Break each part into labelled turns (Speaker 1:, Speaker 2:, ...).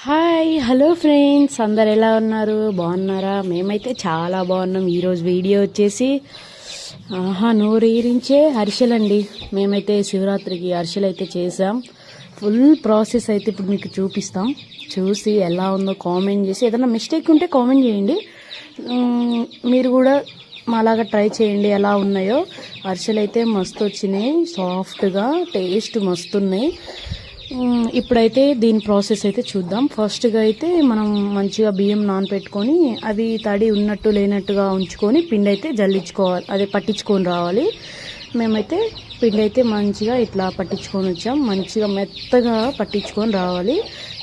Speaker 1: Hi hello friends, అందరు ఎలా ఉన్నారు? బాగున్నారా? మేమైతే చాలా బాగున్నాం. ఈరోజు వీడియో వచ్చేసి నోరేరించే అరిసెలండి. మేమైతే శివరాత్రికి అరిసెలు అయితే చేసాం. ఫుల్ ప్రాసెస్ అయితే ఇప్పుడు మీకు చూపిస్తాం. చూసి ఎలా ఉందో కామెంట్ చేసి, ఏదైనా మిస్టేక్ ఉంటే కామెంట్ చేయండి. మీరు కూడా మాలాగా ట్రై చేయండి ఎలా ఉన్నాయో. అరిసెలు అయితే మస్తు వచ్చినాయి, సాఫ్ట్గా, టేస్ట్ మస్తు ఉన్నాయి. ఇప్పుడైతే దీని ప్రాసెస్ అయితే చూద్దాం. ఫస్ట్గా అయితే మనం మంచిగా బియ్యం నానపెట్టుకొని అవి తడి ఉన్నట్టు లేనట్టుగా ఉంచుకొని పిండి అయితే జల్లించుకోవాలి, అదే పట్టించుకొని రావాలి. మేమైతే పిండి అయితే మంచిగా ఇట్లా పట్టించుకొని వచ్చాం. మంచిగా మెత్తగా పట్టించుకొని రావాలి.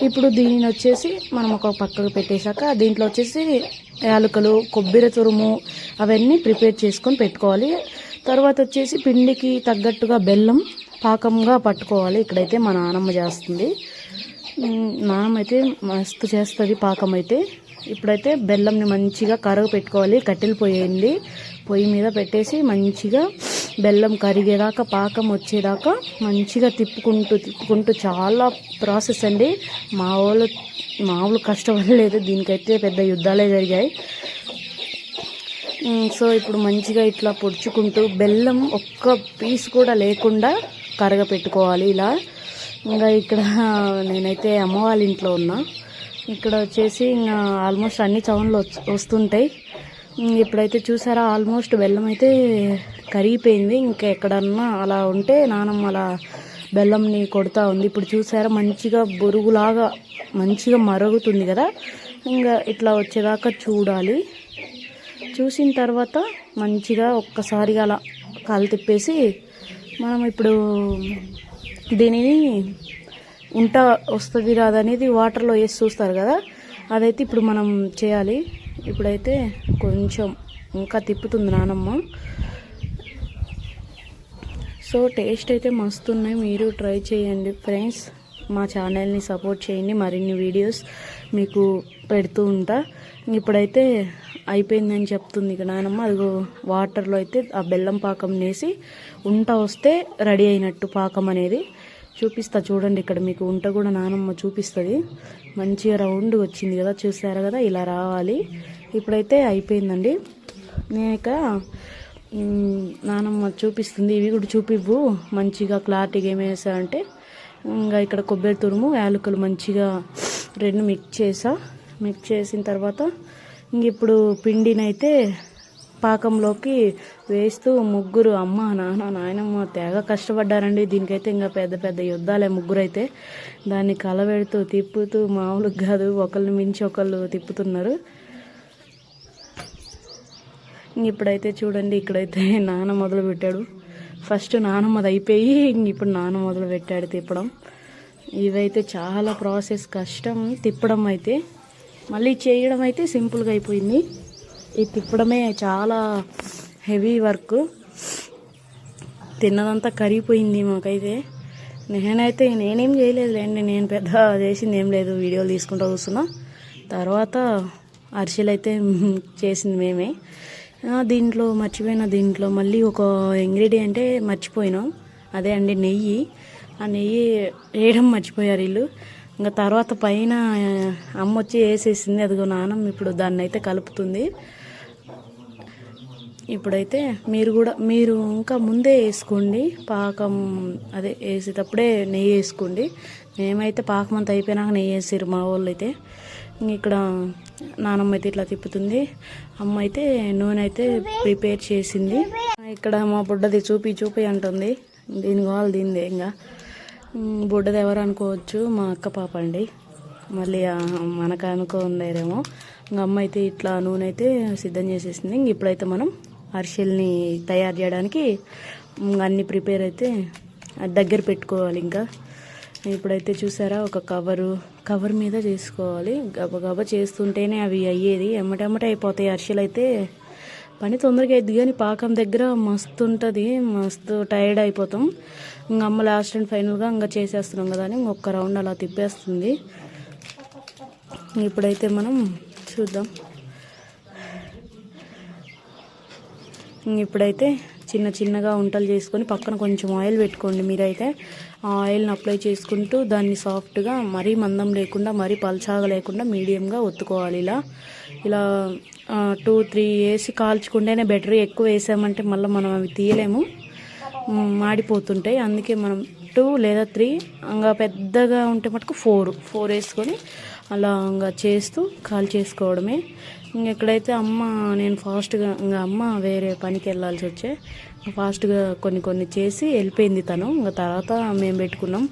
Speaker 1: ఇప్పుడు దీనిని వచ్చేసి మనం ఒక పక్కకు పెట్టేశాక దీంట్లో వచ్చేసి యాలకులు, కొబ్బరి తురుము అవన్నీ ప్రిపేర్ చేసుకొని పెట్టుకోవాలి. తర్వాత వచ్చేసి పిండికి తగ్గట్టుగా బెల్లం పాకంగా పట్టుకోవాలి. ఇక్కడైతే మా నానమ్మ చేస్తుంది. నానమ్మ అయితే మస్తు చేస్తుంది పాకం అయితే. ఇప్పుడైతే బెల్లంని మంచిగా కరగ పెట్టుకోవాలి. కట్టెలు పోయండి, పొయ్యి మీద పెట్టేసి మంచిగా బెల్లం కరిగేదాకా, పాకం వచ్చేదాకా మంచిగా తిప్పుకుంటూ చాలా ప్రాసెస్ అండి. మామూలు కష్టపడలేదు, దీనికైతే పెద్ద యుద్ధాలే జరిగాయి. సో ఇప్పుడు మంచిగా ఇట్లా పొడుచుకుంటూ బెల్లం ఒక్క పీస్ కూడా లేకుండా కరగ పెట్టుకోవాలి ఇలా. ఇంకా ఇక్కడ నేనైతే అమ్మ వాళ్ళ ఇంట్లో ఉన్నా. ఇక్కడ వచ్చేసి ఇంకా ఆల్మోస్ట్ అన్ని సౌండ్లు వస్తుంటాయి. ఇప్పుడైతే చూసారా, ఆల్మోస్ట్ బెల్లం అయితే కరిగిపోయింది. ఇంకా ఎక్కడన్నా అలా ఉంటే నానమ్మ అలా బెల్లంని కొడుతూ ఉంది. ఇప్పుడు చూసారా, మంచిగా బొరుగులాగా మంచిగా మరుగుతుంది కదా. ఇంకా ఇట్లా వచ్చేదాకా చూడాలి. చూసిన తర్వాత మంచిగా ఒక్కసారిగా అలా కాలు తిప్పేసి మనం ఇప్పుడు దీనిని ఉంట వస్తుంది రాదనేది వాటర్లో వేసి చూస్తారు కదా, అదైతే ఇప్పుడు మనం చేయాలి. ఇప్పుడైతే కొంచెం ఇంకా తిప్పుతుంది నానమ్మ. సో టేస్ట్ అయితే మస్తు ఉన్నాయి, మీరు ట్రై చేయండి ఫ్రెండ్స్. మా ఛానల్ని సపోర్ట్ చేయండి, మరిన్ని వీడియోస్ మీకు పెడుతూ ఉంటా. ఇప్పుడైతే అయిపోయిందని చెప్తుంది ఇక నానమ్మ. అదిగో వాటర్లో అయితే ఆ బెల్లం పాకం వేసి ఉంట వస్తే రెడీ అయినట్టు పాకం అనేది చూపిస్తా. చూడండి, ఇక్కడ మీకు ఉంట కూడా నానమ్మ చూపిస్తుంది. మంచిగా రౌండ్ వచ్చింది కదా, చూసారు కదా, ఇలా రావాలి. ఇప్పుడైతే అయిపోయిందండి. నేను ఇక నానమ్మ చూపిస్తుంది, ఇవి కూడా చూపివ్వు మంచిగా క్లారిటీగా ఏమి వేసారంటే. ఇంకా ఇక్కడ కొబ్బరి తురుము, యాలకులు మంచిగా రెండు మిక్స్ చేసిన తర్వాత ఇంక ఇప్పుడు పిండినైతే పాకంలోకి వేస్తూ ముగ్గురు, అమ్మ, నాన్న, నాయనమ్మ తెగ కష్టపడ్డారండి. దీనికైతే ఇంకా పెద్ద పెద్ద యుద్ధాలే. ముగ్గురు అయితే దాన్ని కలబెడుతూ తిప్పుతూ మామూలుగా కాదు, ఒకళ్ళని మించి ఒకళ్ళు తిప్పుతున్నారు. ఇప్పుడైతే చూడండి, ఇక్కడైతే నాన్న మొదలు పెట్టాడు. ఫస్ట్ నాన్నమ్మది అయిపోయి ఇప్పుడు నాన్న మొదలు పెట్టాడు తిప్పడం. ఇవైతే చాలా ప్రాసెస్, కష్టం తిప్పడం అయితే. మళ్ళీ చేయడం అయితే సింపుల్గా అయిపోయింది. ఈ తిప్పడమే చాలా హెవీ వర్క్. తిన్నదంతా కరిగిపోయింది మాకైతే. నేనేం చేయలేదులేండి, నేను పెద్ద చేసింది ఏం లేదు, వీడియోలు తీసుకుంటూ కూర్చున్నా. తర్వాత అరిసెలు అయితే చేసింది మేమే. దీంట్లో మళ్ళీ ఒక ఇంగ్రీడియంటే మర్చిపోయినాం, అదే అండి నెయ్యి. ఆ నెయ్యి వేయడం మర్చిపోయారు వీళ్ళు. ఇంకా తర్వాత పైన అమ్మ వచ్చి వేసేసింది. అదిగో నాన్నమ్మ ఇప్పుడు దాన్ని అయితే కలుపుతుంది. ఇప్పుడైతే మీరు ఇంకా ముందే వేసుకోండి పాకం, అదే వేసేటప్పుడే నెయ్యి వేసుకోండి. మేమైతే పాకం అంతా అయిపోయినాక నెయ్యి వేసారు మా వాళ్ళు అయితే. ఇక్కడ నానమ్మ అయితే ఇట్లా తిప్పుతుంది, అమ్మ అయితే నూనె అయితే ప్రిపేర్ చేసింది. ఇక్కడ మా బుడ్డది చూపి అంటుంది. దీని కావాలి దీనిదే. ఇంకా బుడ్డది ఎవరు అనుకోవచ్చు, మా అక్క పాప అండి. మళ్ళీ మనకు అనుకుందేమో. ఇంకా అమ్మ అయితే ఇట్లా నూనె అయితే సిద్ధం చేసేసింది. ఇప్పుడైతే మనం అరిసెల్ని తయారు చేయడానికి అన్ని ప్రిపేర్ అయితే దగ్గర పెట్టుకోవాలి. ఇంకా ఇప్పుడైతే చూసారా, ఒక కవర్ మీద చేసుకోవాలి. గబగబా చేస్తుంటేనే అవి అయ్యేది, ఎమ్మటెమ్మటే అయిపోతాయి అరిసెలు అయితే. పని తొందరగా అయ్యిద్ది కానీ పాకం దగ్గర మస్తు ఉంటుంది, మస్తు టైర్డ్ అయిపోతాం. ఇంక అమ్మ లాస్ట్ అండ్ ఫైనల్గా ఇంకా చేసేస్తున్నాం కదా అని ఒక్క రౌండ్ అలా తిప్పేస్తుంది. ఇప్పుడైతే మనం చూద్దాం. ఇప్పుడైతే చిన్న చిన్నగా ఉంటలు చేసుకొని పక్కన కొంచెం ఆయిల్ పెట్టుకోండి. మీరైతే ఆ ఆయిల్ని అప్లై చేసుకుంటూ దాన్ని సాఫ్ట్గా మరీ మందం లేకుండా మరీ పల్చాగా లేకుండా మీడియంగా ఒత్తుకోవాలి. ఇలా 2-3 వేసి కాల్చుకుంటేనే బెటర్. ఎక్కువ వేసామంటే మళ్ళీ మనం అవి తీయలేము, మాడిపోతుంటాయి. అందుకే మనం 2 లేదా 3, ఇంకా పెద్దగా ఉంటే మటుకు 4 వేసుకొని అలా ఇంకా చేస్తూ కాల్ చేసుకోవడమే. ఎక్కడైతే నేను ఫాస్ట్గా ఇంకా అమ్మ వేరే పనికి వెళ్ళాల్సి వచ్చే ఫాస్ట్గా కొన్ని చేసి వెళ్ళిపోయింది తను. ఇంకా తర్వాత మేము పెట్టుకున్నాం.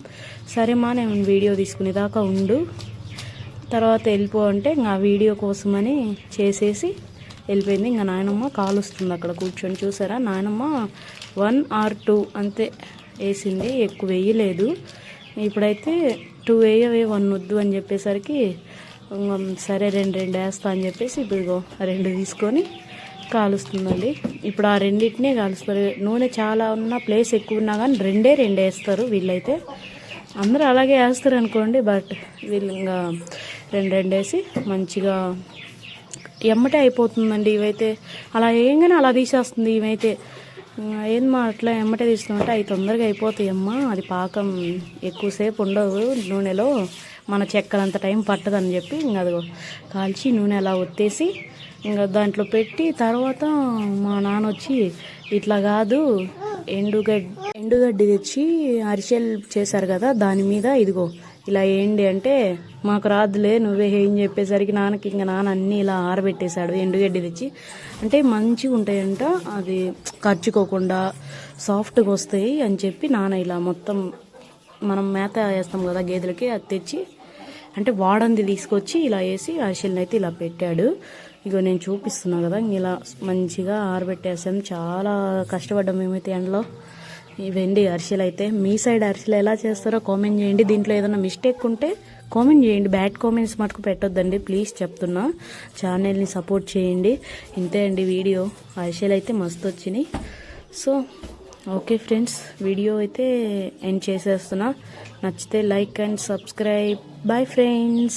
Speaker 1: సరేమా నేను వీడియో తీసుకునేదాకా ఉండు, తర్వాత వెళ్ళిపో అంటే ఇంకా వీడియో కోసమని చేసేసి వెళ్ళిపోయింది. ఇంకా నాయనమ్మ కాలుస్తుంది అక్కడ కూర్చొని. చూసారా, నాయనమ్మ 1 or 2 అంతే వేసింది, ఎక్కువ వేయలేదు. ఇప్పుడైతే 2 వేయవే 1 వద్దు అని చెప్పేసరికి సరే 2 వేస్తా అని చెప్పేసి ఇప్పుడు 2 తీసుకొని కాలుస్తుందండి. ఇప్పుడు ఆ రెండింటినే కాలుస్తారు. నూనె చాలా ఉన్నా ప్లేస్ ఎక్కువ ఉన్నా కానీ 2 వేస్తారు వీళ్ళైతే. అందరూ అలాగే వేస్తారు అనుకోండి, బట్ వీళ్ళు ఇంకా 2 వేసి మంచిగా ఎమ్మటే అయిపోతుందండి. ఇవైతే అలా వేయంగానే అలా తీసేస్తుంది. ఇవైతే ఏందమ్మా అట్లా ఎమ్మటే తీస్తుంటే అవి తొందరగా అయిపోతాయి అమ్మా, అది పాకం ఎక్కువసేపు ఉండవు నూనెలో, మన చెక్కలంత టైం పట్టదని చెప్పి ఇంకా అది కాల్చి నూనె అలా ఒత్తేసి ఇంకా దాంట్లో పెట్టి తర్వాత మా నాన్న వచ్చి ఇట్లా కాదు ఎండుగడ్డి తెచ్చి అరిసెలు చేశారు కదా, దాని మీద ఇదిగో ఇలా వేయండి అంటే మాకు రాదులే నువ్వే ఏం చెప్పేసరికి నాన్నకి ఇంకా నాన్న అన్నీ ఇలా ఆరబెట్టేశాడు. ఎండుగడ్డి తెచ్చి అంటే మంచిగా ఉంటాయంట, అది ఖర్చుకోకుండా సాఫ్ట్గా వస్తాయి అని చెప్పి నాన్న ఇలా మొత్తం మనం మేత వేస్తాం కదా గేదెలకి, అది తెచ్చి అంటే వాడంది తీసుకొచ్చి ఇలా వేసి అరిసెలను అయితే ఇలా పెట్టాడు. ఇగో నేను చూపిస్తున్నా కదా, ఇలా మంచిగా ఆరబెట్టేసాం. చాలా కష్టపడ్డాం మేమైతే ఎండలో. ఇవండి అరిసెలు అయితే. మీ సైడ్ అరిసెలు ఎలా చేస్తారో కామెంట్ చేయండి. దీంట్లో ఏదైనా మిస్టేక్ ఉంటే కామెంట్ చేయండి. బ్యాడ్ కామెంట్స్ మటుకు పెట్టొద్దండి ప్లీజ్ చెప్తున్నా. ఛానల్ని సపోర్ట్ చేయండి. ఇంతే అండి వీడియో. అరిసెలు అయితే మస్తు వచ్చినాయి. సో ఓకే ఫ్రెండ్స్, వీడియో అయితే ఎండ్ చేసేస్తున్నా. నచ్చితే like and subscribe. Bye friends.